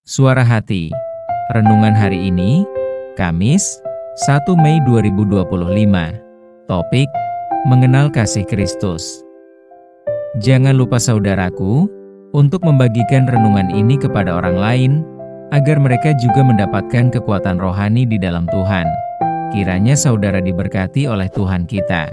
Suara Hati. Renungan hari ini, Kamis, 1 Mei 2025. Topik, Mengenal Kasih Kristus. Jangan lupa saudaraku, untuk membagikan renungan ini kepada orang lain, agar mereka juga mendapatkan kekuatan rohani di dalam Tuhan. Kiranya saudara diberkati oleh Tuhan kita.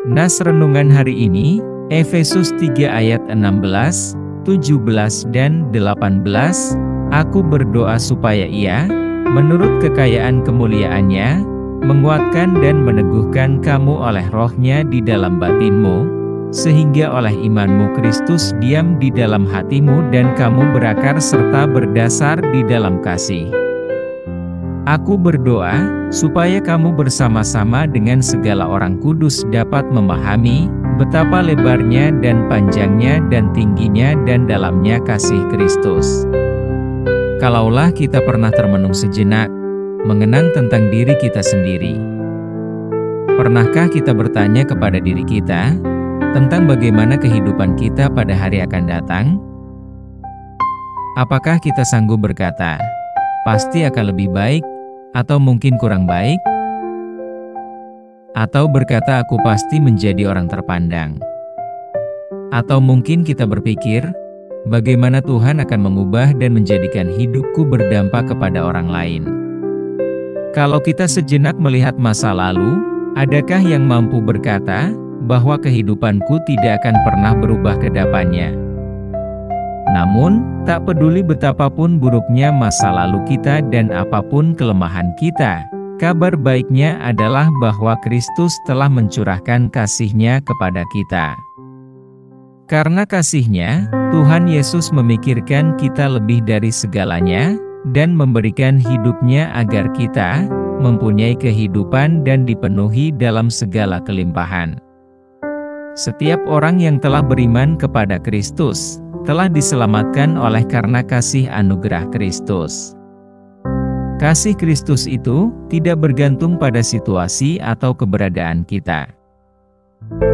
Nas renungan hari ini, Efesus 3 ayat 16, 17 dan 18. Aku berdoa supaya Ia, menurut kekayaan kemuliaannya, menguatkan dan meneguhkan kamu oleh Roh-Nya di dalam batinmu, sehingga oleh imanmu Kristus diam di dalam hatimu dan kamu berakar serta berdasar di dalam kasih. Aku berdoa, supaya kamu bersama-sama dengan segala orang kudus dapat memahami, betapa lebarnya dan panjangnya dan tingginya dan dalamnya kasih Kristus. Kalaulah kita pernah termenung sejenak, mengenang tentang diri kita sendiri. Pernahkah kita bertanya kepada diri kita, tentang bagaimana kehidupan kita pada hari akan datang? Apakah kita sanggup berkata, pasti akan lebih baik, atau mungkin kurang baik? Atau berkata aku pasti menjadi orang terpandang? Atau mungkin kita berpikir, bagaimana Tuhan akan mengubah dan menjadikan hidupku berdampak kepada orang lain? Kalau kita sejenak melihat masa lalu, adakah yang mampu berkata, bahwa kehidupanku tidak akan pernah berubah ke depannya? Namun, tak peduli betapapun buruknya masa lalu kita dan apapun kelemahan kita, kabar baiknya adalah bahwa Kristus telah mencurahkan kasih-Nya kepada kita. Karena kasih-Nya, Tuhan Yesus memikirkan kita lebih dari segalanya, dan memberikan hidup-Nya agar kita mempunyai kehidupan dan dipenuhi dalam segala kelimpahan. Setiap orang yang telah beriman kepada Kristus, telah diselamatkan oleh karena kasih anugerah Kristus. Kasih Kristus itu tidak bergantung pada situasi atau keberadaan kita.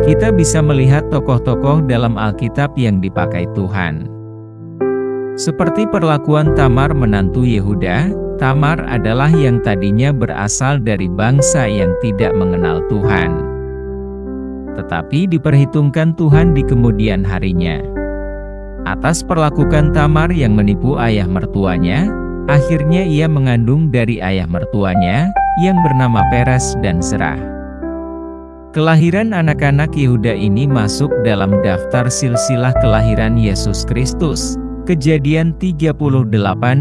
Kita bisa melihat tokoh-tokoh dalam Alkitab yang dipakai Tuhan. Seperti perlakuan Tamar menantu Yehuda, Tamar adalah yang tadinya berasal dari bangsa yang tidak mengenal Tuhan. Tetapi diperhitungkan Tuhan di kemudian harinya. Atas perlakuan Tamar yang menipu ayah mertuanya, akhirnya ia mengandung dari ayah mertuanya, yang bernama Peres dan Zerah. Kelahiran anak-anak Yehuda ini masuk dalam daftar silsilah kelahiran Yesus Kristus, Kejadian 38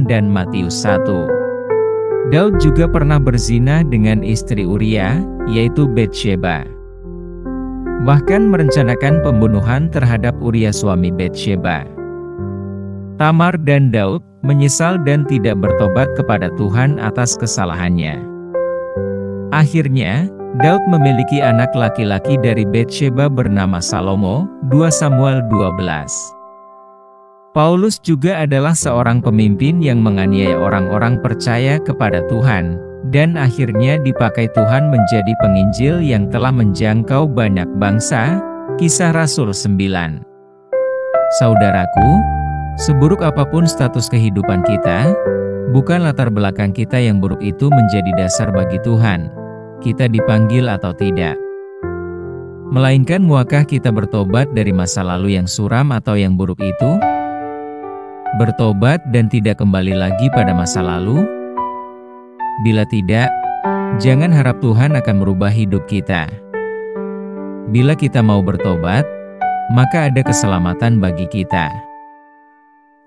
dan Matius 1. Daud juga pernah berzina dengan istri Uria, yaitu Betsheba. Bahkan merencanakan pembunuhan terhadap Uria suami Betsheba. Tamar dan Daud menyesal dan tidak bertobat kepada Tuhan atas kesalahannya. Akhirnya, Daud memiliki anak laki-laki dari Betsheba bernama Salomo, 2 Samuel 12. Paulus juga adalah seorang pemimpin yang menganiaya orang-orang percaya kepada Tuhan, dan akhirnya dipakai Tuhan menjadi penginjil yang telah menjangkau banyak bangsa. Kisah Rasul 9. Saudaraku, seburuk apapun status kehidupan kita, bukan latar belakang kita yang buruk itu menjadi dasar bagi Tuhan, kita dipanggil atau tidak. Melainkan maukah kita bertobat dari masa lalu yang suram atau yang buruk itu? Bertobat dan tidak kembali lagi pada masa lalu? Bila tidak, jangan harap Tuhan akan merubah hidup kita. Bila kita mau bertobat, maka ada keselamatan bagi kita.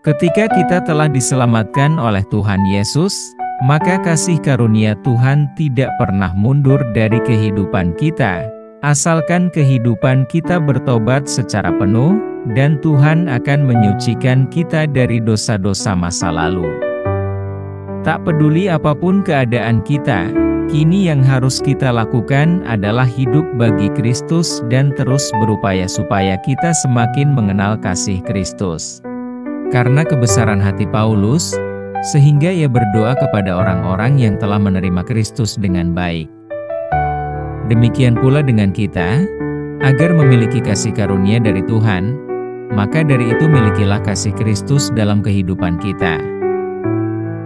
Ketika kita telah diselamatkan oleh Tuhan Yesus, maka kasih karunia Tuhan tidak pernah mundur dari kehidupan kita, asalkan kehidupan kita bertobat secara penuh, dan Tuhan akan menyucikan kita dari dosa-dosa masa lalu. Tak peduli apapun keadaan kita, kini yang harus kita lakukan adalah hidup bagi Kristus dan terus berupaya supaya kita semakin mengenal kasih Kristus. Karena kebesaran hati Paulus, sehingga ia berdoa kepada orang-orang yang telah menerima Kristus dengan baik. Demikian pula dengan kita, agar memiliki kasih karunia dari Tuhan, maka dari itu milikilah kasih Kristus dalam kehidupan kita.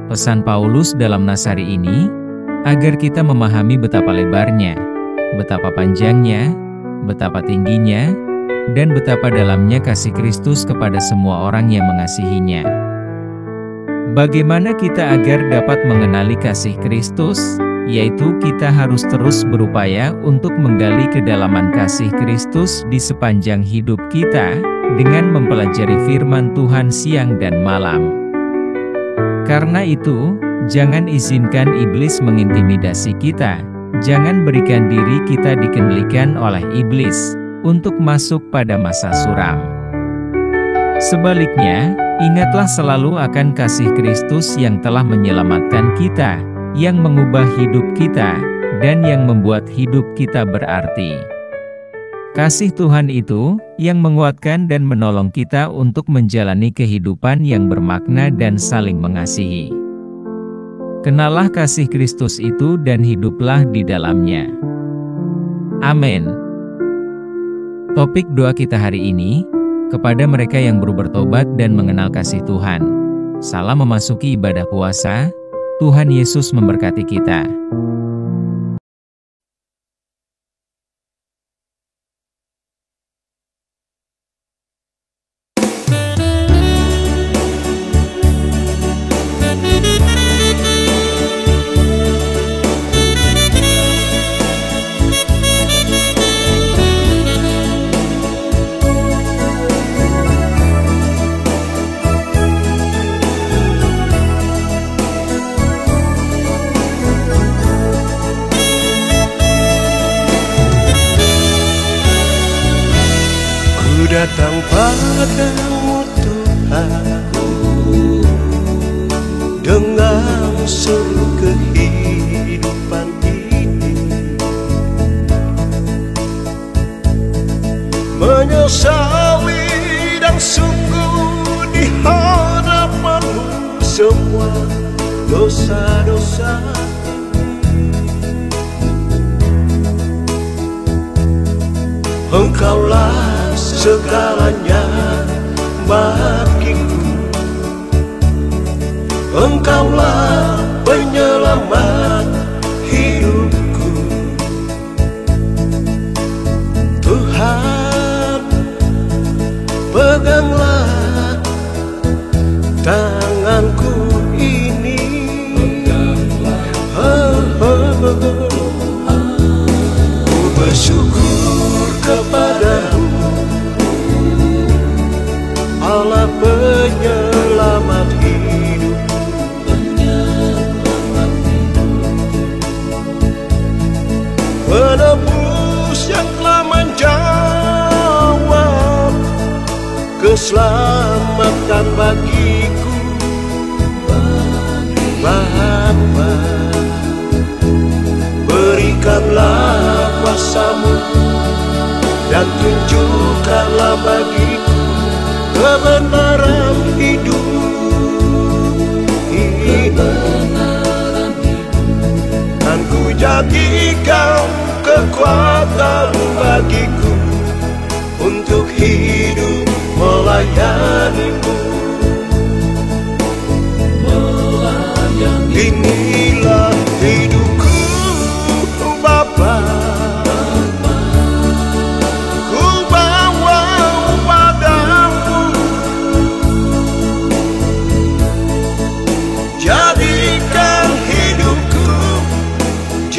Pesan Paulus dalam nas hari ini, agar kita memahami betapa lebarnya, betapa panjangnya, betapa tingginya, dan betapa dalamnya kasih Kristus kepada semua orang yang mengasihinya. Bagaimana kita agar dapat mengenali kasih Kristus? Yaitu kita harus terus berupaya untuk menggali kedalaman kasih Kristus di sepanjang hidup kita, dengan mempelajari firman Tuhan siang dan malam. Karena itu, jangan izinkan iblis mengintimidasi kita, jangan berikan diri kita dikendalikan oleh iblis, untuk masuk pada masa suram. Sebaliknya, ingatlah selalu akan kasih Kristus yang telah menyelamatkan kita, yang mengubah hidup kita, dan yang membuat hidup kita berarti. Kasih Tuhan itu, yang menguatkan dan menolong kita untuk menjalani kehidupan yang bermakna dan saling mengasihi. Kenalah kasih Kristus itu dan hiduplah di dalamnya. Amin. Topik doa kita hari ini, kepada mereka yang baru bertobat dan mengenal kasih Tuhan. Salam memasuki ibadah puasa. Tuhan Yesus memberkati kita. Datang padamu Tuhan dengan seluruh kehidupan ini, menyesali dan sungguh di hadapanmu semua dosa-dosa. Engkaulah segalanya bagiku, Engkaulah penyelamat hidupku. Tuhan, peganglah tanganku ini, ku bersyukur kepadamu, Allah penyelamat hidup, penebus yang telah menjawab keselamatan bagiku. Bapa, berikanlah kuasa-Mu dan tunjukkanlah bagiku kebenaran hidup ini, dan ku jadikan kekuatan bagiku untuk hidup melayani-Mu. Inilah hidupku Bapa,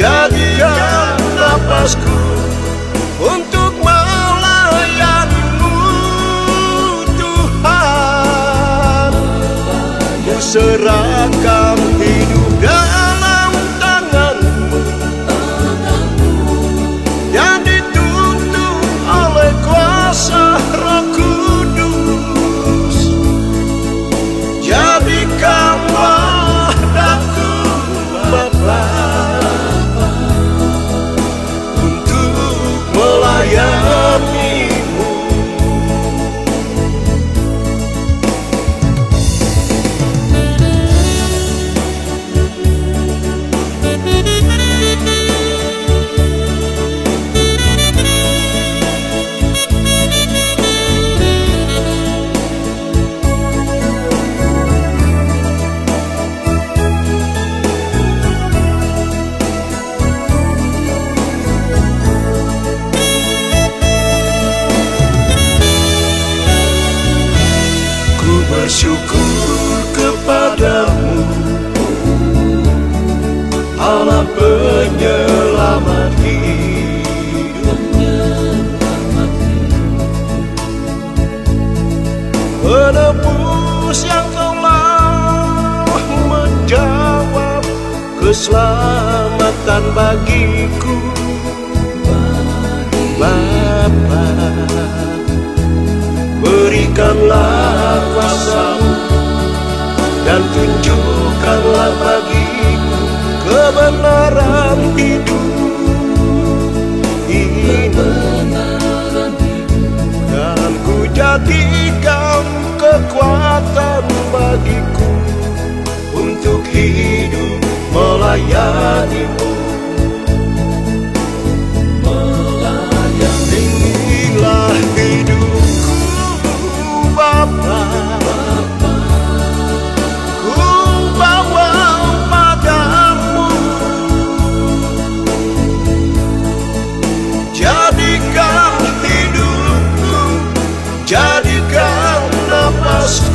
jadikan napasku untuk melayani-Mu Tuhan. Ku serahkan hidup dalam tangan-Mu, yang dituntun oleh kuasa Roh Kudus. Jadikanlah daku Bapa melayani-Mu. syukur kepadamu, Allah penyelamat hidup. Penebus yang telah menjawab keselamatan bagiku, Bapa, berikanlah kuasa-Mu dan tunjukkanlah bagiku kebenaran hidup ini, dan ku jadikan kekuatan bagiku untuk hidup melayani-Mu. Inilah hidupku, Bapa, ku bawa padamu. Jadikan hidupku, jadikan nafasku